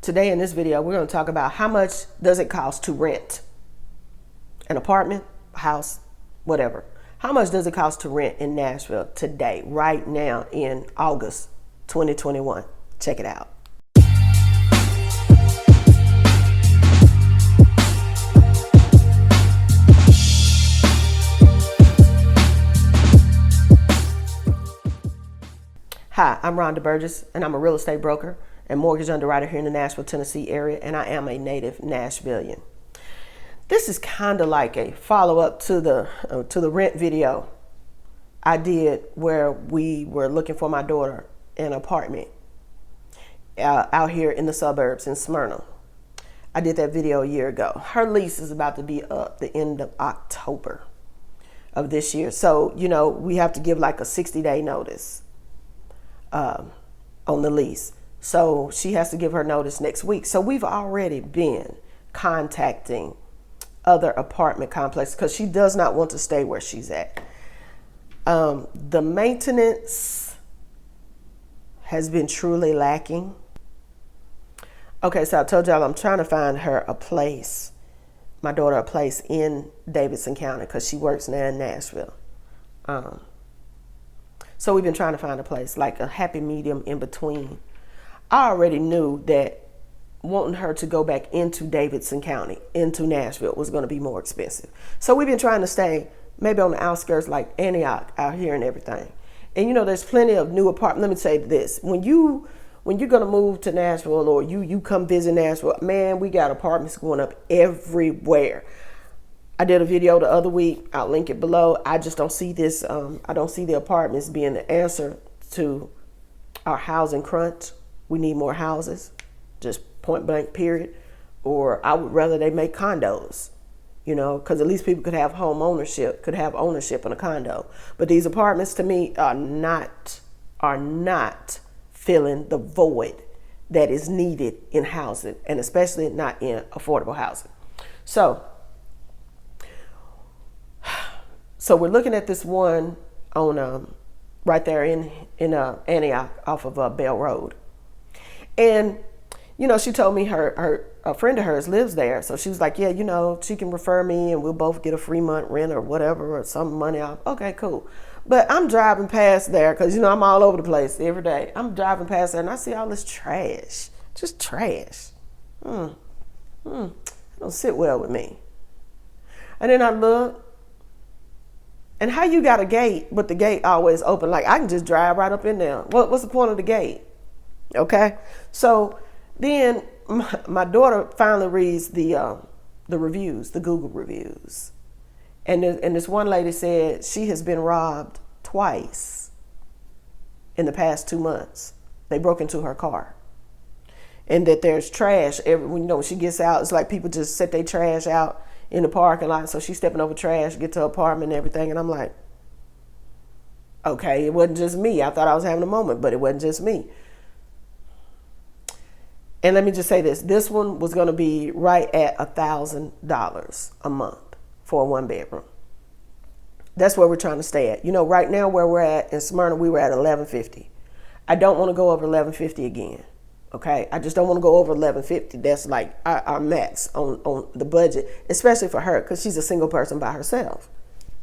Today in this video, we're going to talk about how much does it cost to rent an apartment, house, whatever. How much does it cost to rent in Nashville today, right now in August 2021? Check it out. Hi, I'm Rhonda Burgess, and I'm a real estate broker and mortgage underwriter here in the Nashville, Tennessee area, and I am a native Nashvilleian. This is kind of like a follow-up to the rent video I did where we were looking for my daughter an apartment out here in the suburbs in Smyrna. I did that video a year ago. Her lease is about to be up the end of October of this year. So, we have to give like a 60-day notice on the lease. So she has to give her notice next week. So we've already been contacting other apartment complexes because she does not want to stay where she's at. The maintenance has been truly lacking. Okay, so I told y'all I'm trying to find her my daughter a place in Davidson County because she works now in Nashville. So we've been trying to find a place, like a happy medium in between. I already knew that wanting her to go back into Davidson County, into Nashville, was going to be more expensive. So we've been trying to stay maybe on the outskirts like Antioch out here and everything. And there's plenty of new apartments. Let me say this. When you're going to move to Nashville or you come visit Nashville, man, we got apartments going up everywhere. I did a video the other week. I'll link it below. I just don't see this. I don't see the apartments being the answer to our housing crunch. We need more houses, just point blank, period. Or I would rather they make condos, because at least people could have ownership in a condo. But these apartments, to me, are not filling the void that is needed in housing, and especially not in affordable housing. So we're looking at this one on right there in Antioch off of Bell Road. And, she told me a friend of hers lives there. So she was like, yeah, she can refer me and we'll both get a free month rent or whatever or some money off. Okay, cool. But I'm driving past there because, I'm all over the place every day. I'm driving past there and I see all this trash, just trash. It don't sit well with me. And then I look. And how you got a gate, but the gate always open? Like, I can just drive right up in there. What's the point of the gate? Okay. So then my daughter finally reads the reviews, the Google reviews. And this one lady said she has been robbed twice in the past 2 months. They broke into her car. And that there's trash when she gets out. It's like people just set their trash out in the parking lot. So she's stepping over trash, get to her apartment and everything. And I'm like, okay, it wasn't just me. I thought I was having a moment, but it wasn't just me. And let me just say this one was going to be right at $1,000 a month for a 1-bedroom. That's where we're trying to stay at. Right now where we're at in Smyrna, we were at $1,150. I don't want to go over $1,150 again. Okay, I just don't want to go over $1,150. That's like our max on the budget, especially for her because she's a single person by herself.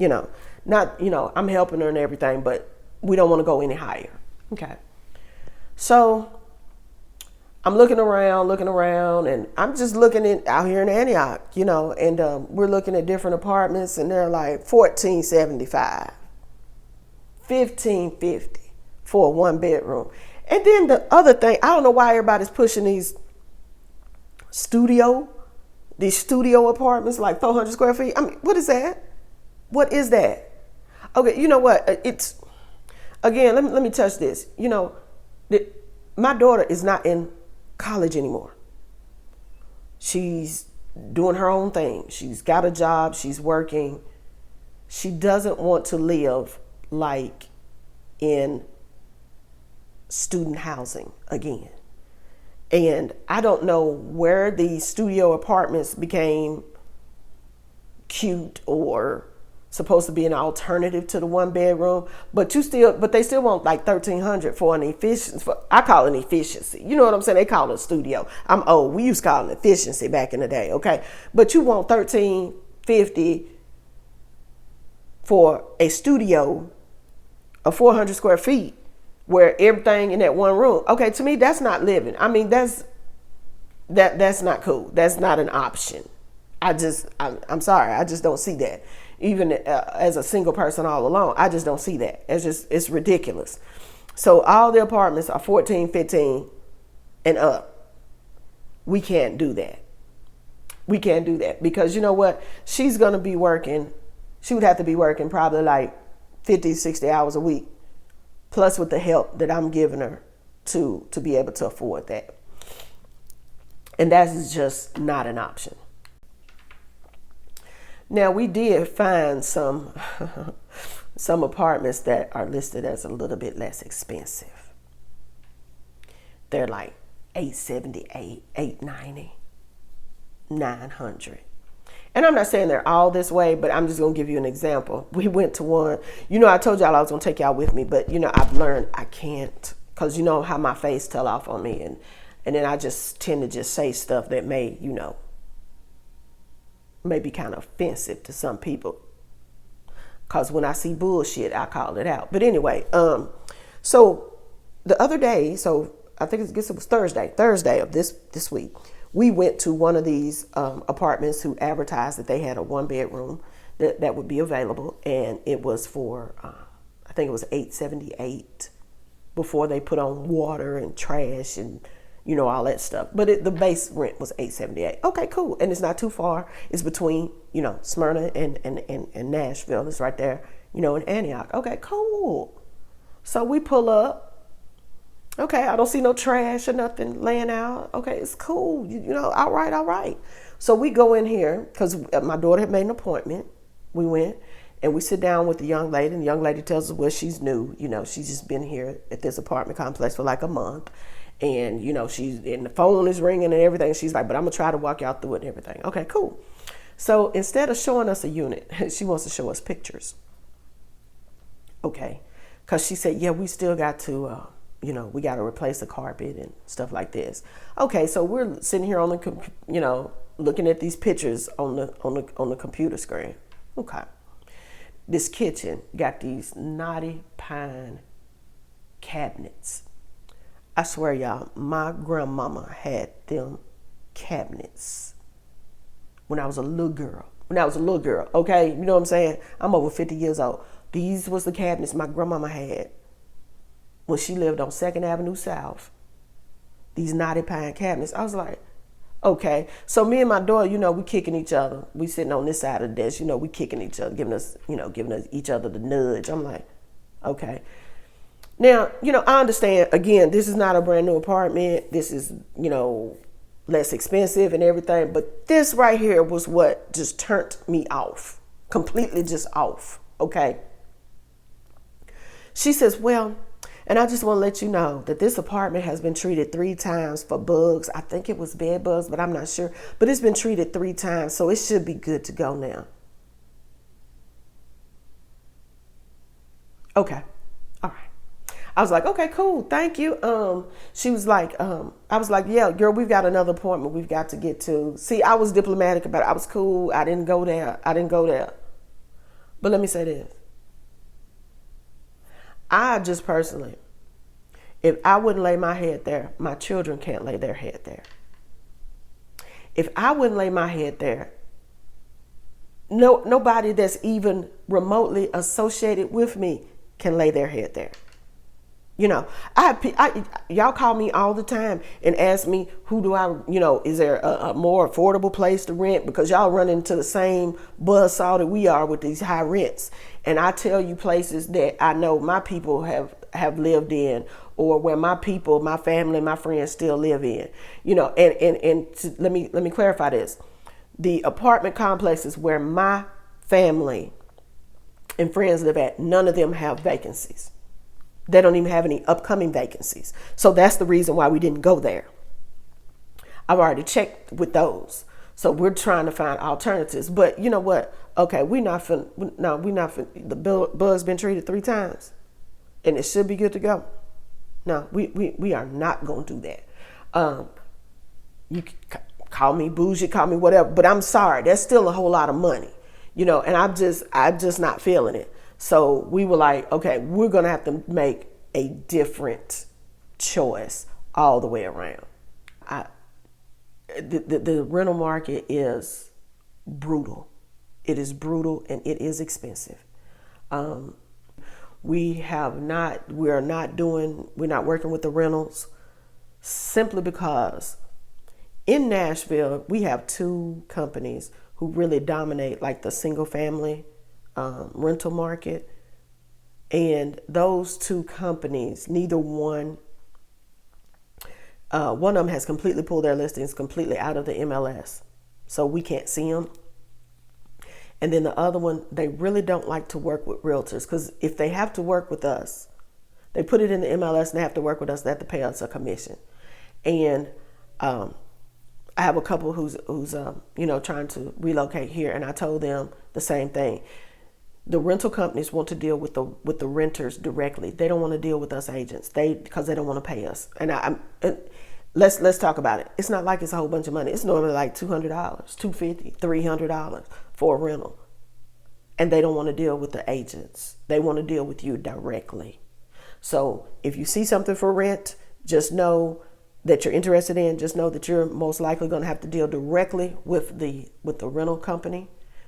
I'm helping her and everything, but we don't want to go any higher. Okay, so I'm looking around, and I'm just looking out here in Antioch, and we're looking at different apartments, and they're like $1,475, $1,550 for a 1-bedroom. And then the other thing, I don't know why everybody's pushing these studio apartments, like 400 square feet. I mean, what is that? What is that? Okay, you know what? It's, again, let me touch this. My daughter is not in college anymore. She's doing her own thing. She's got a job. She's working. She doesn't want to live like in student housing again. And I don't know where these studio apartments became cute or supposed to be an alternative to the 1 bedroom, but they still want like $1,300 for an efficiency. I call it an efficiency. You know what I'm saying? They call it a studio. I'm old. We used to call it efficiency back in the day. Okay, but you want $1,350 for a studio of 400 square feet, where everything in that one room. Okay, to me that's not living. I mean that's not cool. That's not an option. I'm sorry. I just don't see that. Even as a single person all alone, I just don't see that. It's ridiculous. So all the apartments are 14, 15 and up. We can't do that. We can't do that because you know what? She's going to be working. She would have to be working probably like 50, 60 hours a week, plus with the help that I'm giving her to be able to afford that. And that is just not an option. Now, we did find some apartments that are listed as a little bit less expensive. They're like $878, $890, $900. And I'm not saying they're all this way, but I'm just going to give you an example. We went to one, I told y'all I was going to take y'all with me, but I've learned I can't, because you know how my face tell off on me. And then I just tend to just say stuff that may be kind of offensive to some people. Because when I see bullshit, I call it out. But anyway, so the other day, I guess it was Thursday of this week, we went to one of these apartments who advertised that they had a 1 bedroom that would be available. And it was for, I think it was $878 before they put on water and trash and all that stuff. But the base rent was $878. Okay, cool. And it's not too far. It's between, Smyrna and Nashville. It's right there, in Antioch. Okay, cool. So we pull up. Okay, I don't see no trash or nothing laying out. Okay, it's cool. All right. So we go in here because my daughter had made an appointment. We went and we sit down with the young lady, and the young lady tells us, well, she's new. She's just been here at this apartment complex for like a month. And, and the phone is ringing and everything. She's like, but I'm going to try to walk y'all through it and everything. Okay, cool. So instead of showing us a unit, she wants to show us pictures. Okay. Because she said, yeah, we still got to, we got to replace the carpet and stuff like this. Okay, so we're sitting here on the, looking at these pictures on the computer screen. Okay. This kitchen got these knotty pine cabinets. I swear, y'all, my grandmama had them cabinets when I was a little girl. Okay? You know what I'm saying? I'm over 50 years old. These was the cabinets my grandmama had when she lived on 2nd Avenue South. These knotty pine cabinets. I was like, okay. So me and my daughter, we kicking each other. We sitting on this side of the desk, we kicking each other, giving us each other the nudge. I'm like, okay. Now, I understand, again, this is not a brand new apartment. This is, less expensive and everything. But this right here was what just turned me off, completely just off. Okay. She says, well, and I just want to let you know that this apartment has been treated 3 times for bugs. I think it was bed bugs, but I'm not sure. But it's been treated 3 times, so it should be good to go now. Okay. All right. I was like, okay, cool. Thank you. She was like, I was like, yeah, girl, we've got another appointment we've got to get to. See, I was diplomatic about it. I was cool. I didn't go there. But let me say this. I just personally, if I wouldn't lay my head there, my children can't lay their head there. If I wouldn't lay my head there, nobody that's even remotely associated with me can lay their head there. Y'all call me all the time and ask me, who do I, is there a more affordable place to rent? Because y'all run into the same buzzsaw that we are with these high rents. And I tell you places that I know my people have lived in, or where my people, my family, my friends still live in, let me clarify this. The apartment complexes where my family and friends live at, none of them have vacancies. They don't even have any upcoming vacancies. So that's the reason why we didn't go there. I've already checked with those. So we're trying to find alternatives. But you know what? Okay, we not the bug's been treated 3 times and it should be good to go. No, we are not going to do that. You can call me bougie, call me whatever, but I'm sorry, that's still a whole lot of money, and I'm just not feeling it. So we were like, okay, we're going to have to make a different choice all the way around. The rental market is brutal. It is brutal and it is expensive. We're not working with the rentals simply because in Nashville, we have 2 companies who really dominate like the single family rental market. And those 2 companies, neither one of them has completely pulled their listings completely out of the MLS. So we can't see them. And then the other one, they really don't like to work with realtors because if they have to work with us, they put it in the MLS and they have to work with us, they have to pay us a commission. And I have a couple who's trying to relocate here, and I told them the same thing. The rental companies want to deal with the renters directly. They don't want to deal with us agents. Because they don't want to pay us. And let's talk about it. It's not like it's a whole bunch of money. It's normally like $200, $250, $300 for a rental. And they don't want to deal with the agents. They want to deal with you directly. So if you see something for rent, just know that you're interested in. Just know that you're most likely going to have to deal directly with the rental company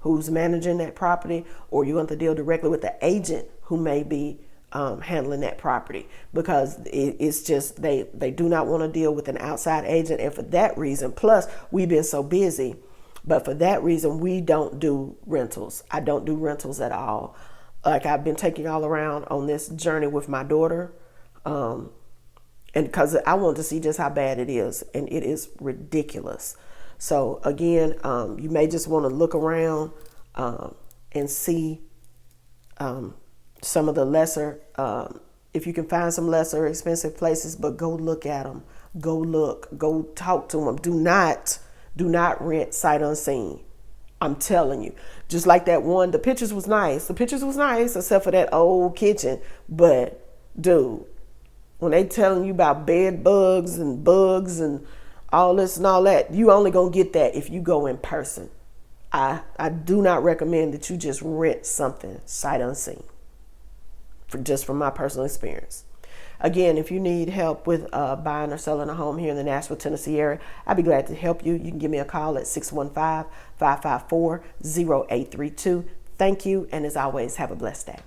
who's managing that property, or you're going to deal directly with the agent who may be handling that property, because it's just they do not want to deal with an outside agent. And for that reason, plus we've been so busy, but for that reason, we don't do rentals. I don't do rentals at all. Like, I've been taking y'all around on this journey with my daughter, and because I want to see just how bad it is, and it is ridiculous. So again, you may just want to look around and see some of the lesser, if you can find some lesser expensive places, but go look at them. Go talk to them. Do not rent sight unseen. I'm telling you, just like that one, the pictures was nice, except for that old kitchen. But dude, when they telling you about bed bugs and all this and all that, you only gonna get that if you go in person. I do not recommend that you just rent something sight unseen, from my personal experience. Again, if you need help with buying or selling a home here in the Nashville, Tennessee area, I'd be glad to help you. You can give me a call at 615-554-0832. Thank you, and as always, have a blessed day.